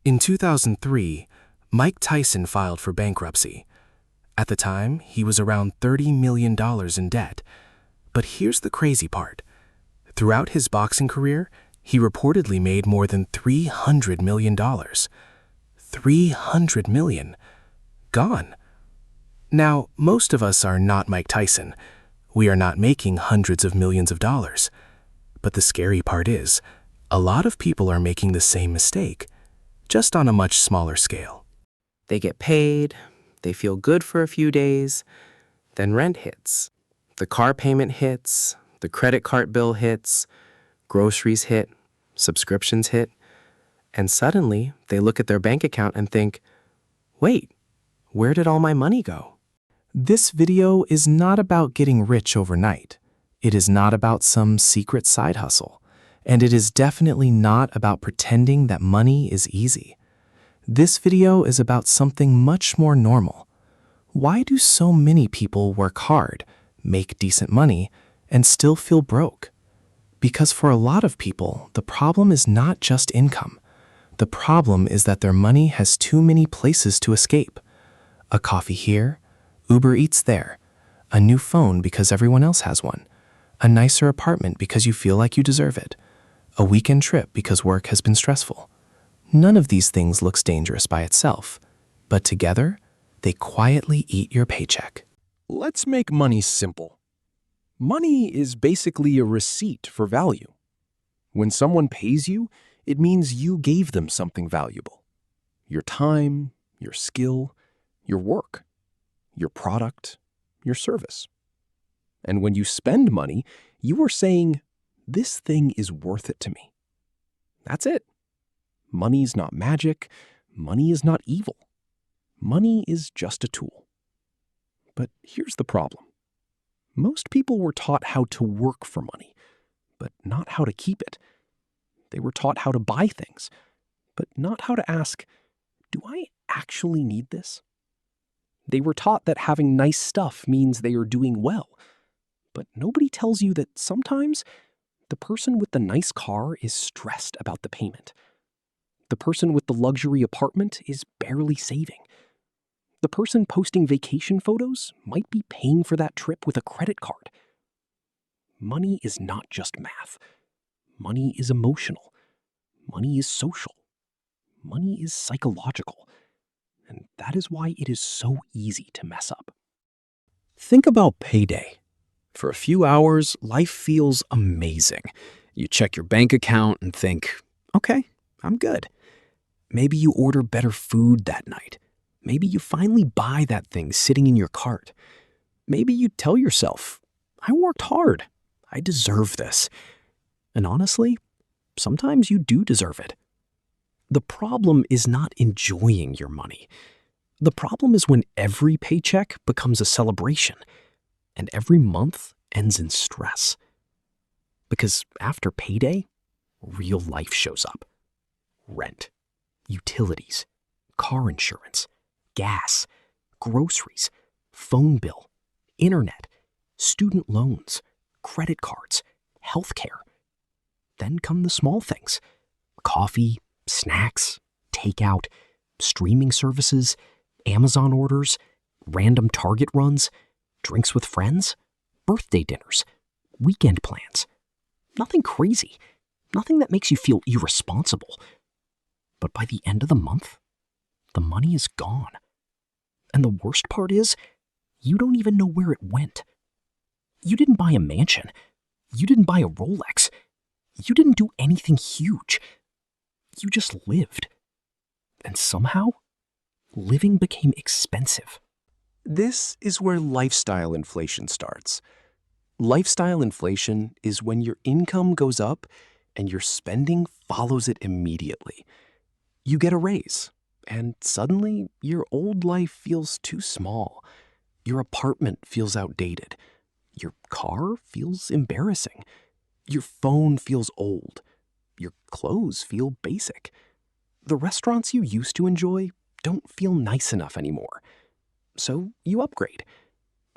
In 2003, Mike Tyson filed for bankruptcy. At the time, he was around $30 million in debt. But here's the crazy part. Throughout his boxing career, he reportedly made more than $300 million. $300 million. Gone. Now, most of us are not Mike Tyson. We are not making hundreds of millions of dollars. But the scary part is, a lot of people are making the same mistake, just on a much smaller scale. They get paid, they feel good for a few days, then rent hits. The car payment hits, the credit card bill hits, groceries hit, subscriptions hit, and suddenly they look at their bank account and think, wait, where did all my money go? This video is not about getting rich overnight. It is not about some secret side hustle. And it is definitely not about pretending that money is easy. This video is about something much more normal. Why do so many people work hard, make decent money, and still feel broke? Because for a lot of people, the problem is not just income. The problem is that their money has too many places to escape. A coffee here, Uber Eats there, a new phone because everyone else has one, a nicer apartment because you feel like you deserve it, a weekend trip because work has been stressful. None of these things looks dangerous by itself, but together, they quietly eat your paycheck. Let's make money simple. Money is basically a receipt for value. When someone pays you, it means you gave them something valuable. Your time, your skill, your work, your product, your service. And when you spend money, you are saying, this thing is worth it to me. That's it. Money's not magic. Money is not evil. Money is just a tool. But here's the problem. Most people were taught how to work for money, but not how to keep it. They were taught how to buy things, but not how to ask, do I actually need this? They were taught that having nice stuff means they are doing well, but nobody tells you that sometimes the person with the nice car is stressed about the payment. The person with the luxury apartment is barely saving. The person posting vacation photos might be paying for that trip with a credit card. Money is not just math. Money is emotional. Money is social. Money is psychological. And that is why it is so easy to mess up. Think about Payday. For a few hours, life feels amazing. You check your bank account and think, okay, I'm good. Maybe you order better food that night. Maybe you finally buy that thing sitting in your cart. Maybe you tell yourself, I worked hard. I deserve this. And honestly, sometimes you do deserve it. The problem is not enjoying your money. The problem is when every paycheck becomes a celebration and every month ends in stress. Because after payday, real life shows up. Rent, utilities, car insurance, gas, groceries, phone bill, internet, student loans, credit cards, healthcare. Then come the small things: coffee, snacks, takeout, streaming services, Amazon orders, random Target runs, drinks with friends, birthday dinners, weekend plans. Nothing crazy, nothing that makes you feel irresponsible. But by the end of the month, the money is gone. And the worst part is, you don't even know where it went. You didn't buy a mansion. You didn't buy a Rolex. You didn't do anything huge. You just lived. And somehow, living became expensive. This is where lifestyle inflation starts. Lifestyle inflation is when your income goes up and your spending follows it immediately. You get a raise, and suddenly your old life feels too small. Your apartment feels outdated. Your car feels embarrassing. Your phone feels old. Your clothes feel basic. The restaurants you used to enjoy don't feel nice enough anymore. So you upgrade.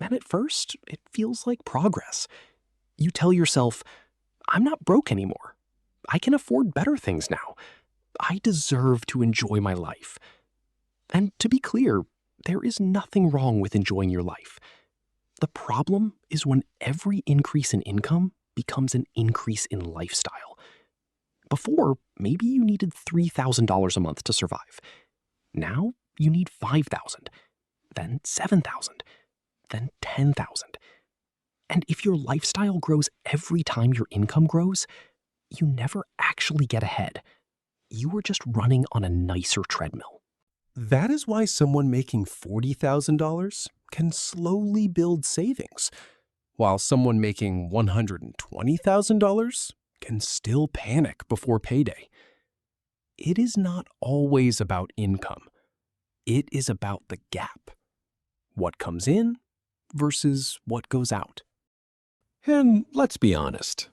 And at first, it feels like progress. You tell yourself, I'm not broke anymore. I can afford better things now. I deserve to enjoy my life. And to be clear, there is nothing wrong with enjoying your life. The problem is when every increase in income becomes an increase in lifestyle. Before, maybe you needed $3,000 a month to survive. Now you need $5,000, then $7,000, then $10,000. And if your lifestyle grows every time your income grows, you never actually get ahead. You are just running on a nicer treadmill. That is why someone making $40,000 can slowly build savings, while someone making $120,000 can still panic before payday. It is not always about income. It is about the gap. What comes in versus what goes out. And let's be honest,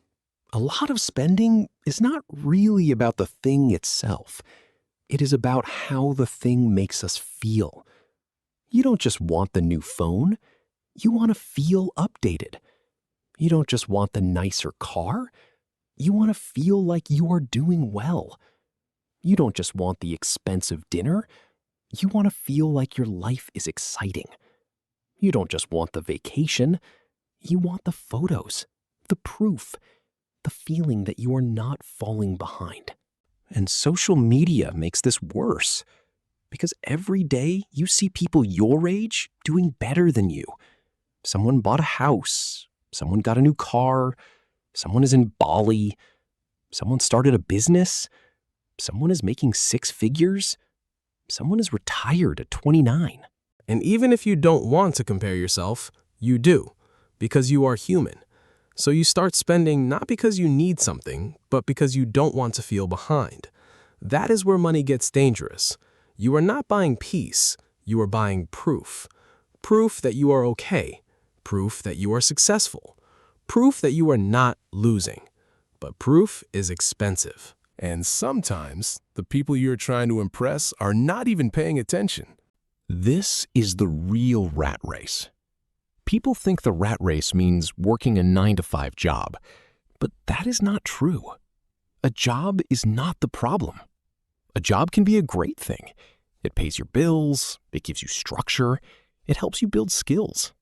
a lot of spending is not really about the thing itself. It is about how the thing makes us feel. You don't just want the new phone. You want to feel updated. You don't just want the nicer car. You want to feel like you are doing well. You don't just want the expensive dinner. You want to feel like your life is exciting. You don't just want the vacation. You want the photos, the proof, the feeling that you are not falling behind. And social media makes this worse, because every day you see people your age doing better than you. Someone bought a house, someone got a new car, someone is in Bali, someone started a business, someone is making 6 figures, someone is retired at 29. And even if you don't want to compare yourself, you do, because you are human. So you start spending not because you need something, but because you don't want to feel behind. That is where money gets dangerous. You are not buying peace, you are buying proof. Proof that you are okay. Proof that you are successful. Proof that you are not losing. But proof is expensive. And sometimes the people you're trying to impress are not even paying attention. This is the real rat race. People think the rat race means working a 9-to-5 job, but that is not true. A job is not the problem. A job can be a great thing. It pays your bills, it gives you structure, it helps you build skills.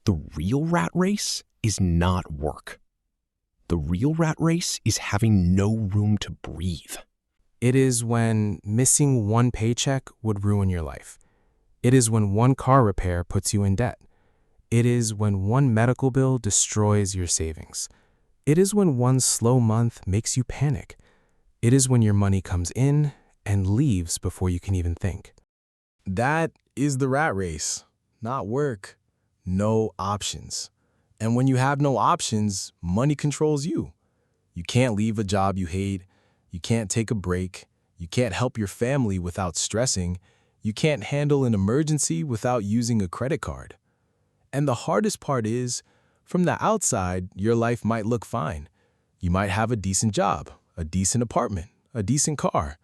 The real rat race is not work. The real rat race is having no room to breathe. It is when missing one paycheck would ruin your life. It is when one car repair puts you in debt. It is when one medical bill destroys your savings. It is when one slow month makes you panic. It is when your money comes in and leaves before you can even think. That is the rat race, not work. No options. And when you have no options, money controls you. You can't leave a job you hate. You can't take a break. You can't help your family without stressing. You can't handle an emergency without using a credit card. And the hardest part is, from the outside, your life might look fine. You might have a decent job, a decent apartment, a decent car.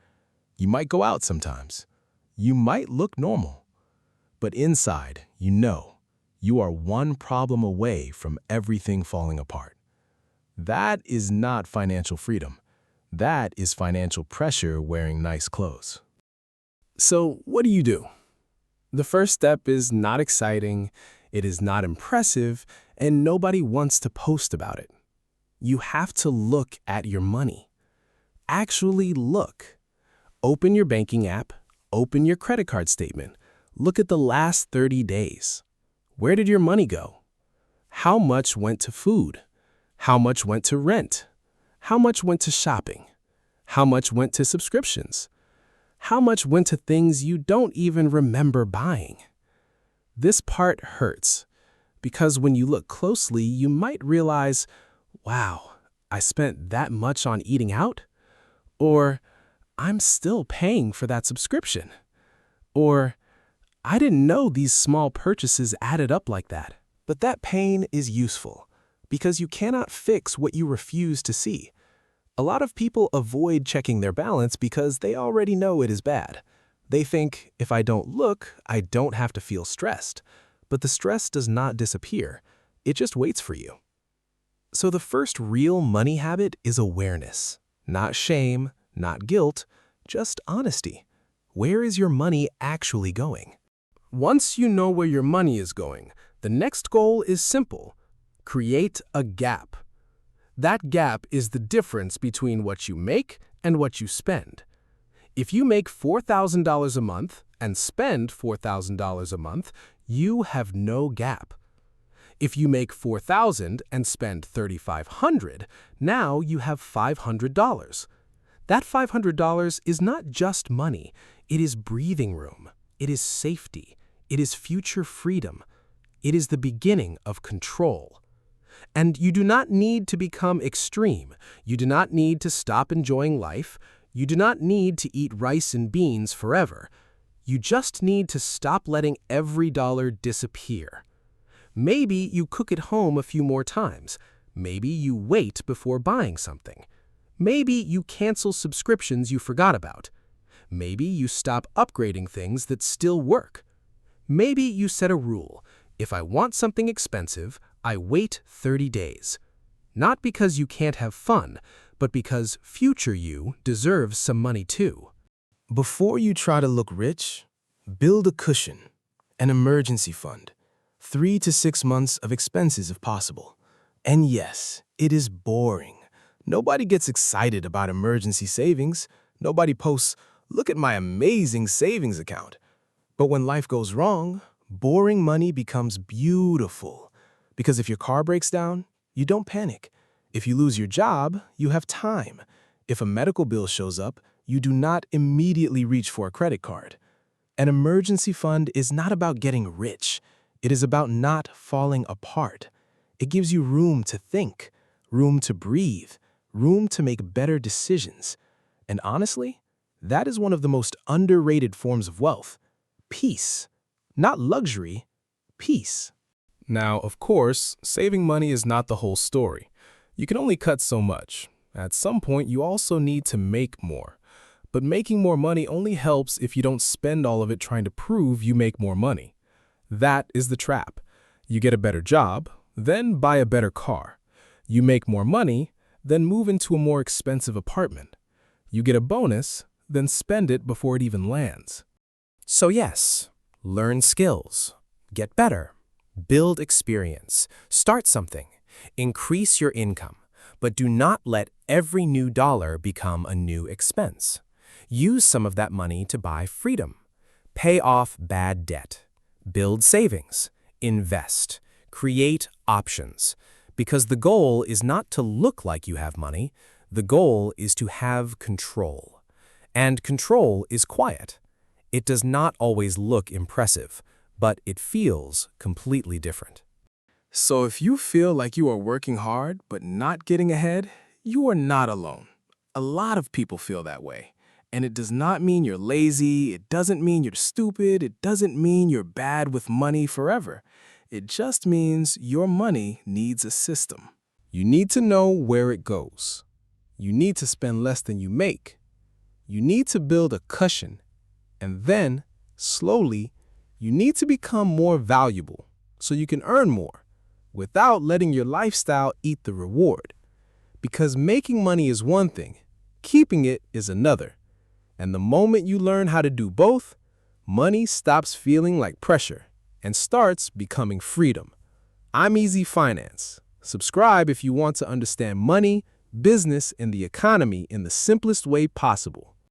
You might go out sometimes. You might look normal. But inside, you know, you are one problem away from everything falling apart. That is not financial freedom. That is financial pressure wearing nice clothes. So what do? The first step is not exciting, it is not impressive, and nobody wants to post about it. You have to look at your money. Actually look. Open your banking app, open your credit card statement, look at the last 30 days. Where did your money go? How much went to food? How much went to rent? How much went to shopping? How much went to subscriptions? How much went to things you don't even remember buying? This part hurts, because when you look closely, you might realize, wow, I spent that much on eating out? Or, I'm still paying for that subscription. Or, I didn't know these small purchases added up like that. But that pain is useful, because you cannot fix what you refuse to see. A lot of people avoid checking their balance because they already know it is bad. They think, if I don't look, I don't have to feel stressed. But the stress does not disappear. It just waits for you. So the first real money habit is awareness. Not shame, not guilt, just honesty. Where is your money actually going? Once you know where your money is going, the next goal is simple. Create a gap. That gap is the difference between what you make and what you spend. If you make $4,000 a month and spend $4,000 a month, you have no gap. If you make $4,000 and spend $3,500, now you have $500. That $500 is not just money, it is breathing room, it is safety, it is future freedom, it is the beginning of control. And you do not need to become extreme, you do not need to stop enjoying life, you do not need to eat rice and beans forever. You just need to stop letting every dollar disappear. Maybe you cook at home a few more times. Maybe you wait before buying something. Maybe you cancel subscriptions you forgot about. Maybe you stop upgrading things that still work. Maybe you set a rule. If I want something expensive, I wait 30 days. Not because you can't have fun, but because future you deserves some money too. Before you try to look rich, build a cushion, an emergency fund, 3 to 6 months of expenses if possible. And yes, it is boring. Nobody gets excited about emergency savings. Nobody posts, "Look at my amazing savings account." But when life goes wrong, boring money becomes beautiful. Because if your car breaks down, you don't panic. If you lose your job, you have time. If a medical bill shows up, you do not immediately reach for a credit card. An emergency fund is not about getting rich. It is about not falling apart. It gives you room to think, room to breathe, room to make better decisions. And honestly, that is one of the most underrated forms of wealth. Peace. Not luxury, peace. Now, of course, saving money is not the whole story. You can only cut so much. At some point, you also need to make more. But making more money only helps if you don't spend all of it trying to prove you make more money. That is the trap. You get a better job, then buy a better car. You make more money, then move into a more expensive apartment. You get a bonus, then spend it before it even lands. So yes, learn skills, get better, build experience, start something, increase your income, but do not let every new dollar become a new expense. Use some of that money to buy freedom, pay off bad debt, build savings, invest, create options, because the goal is not to look like you have money, the goal is to have control. And control is quiet. It does not always look impressive, but it feels completely different. So if you feel like you are working hard but not getting ahead, you are not alone. A lot of people feel that way. And it does not mean you're lazy, it doesn't mean you're stupid, it doesn't mean you're bad with money forever. It just means your money needs a system. You need to know where it goes. You need to spend less than you make. You need to build a cushion. And then, slowly, you need to become more valuable so you can earn more without letting your lifestyle eat the reward. Because making money is one thing, keeping it is another. And the moment you learn how to do both, money stops feeling like pressure and starts becoming freedom. I'm Easy Finance. Subscribe if you want to understand money, business, and the economy in the simplest way possible.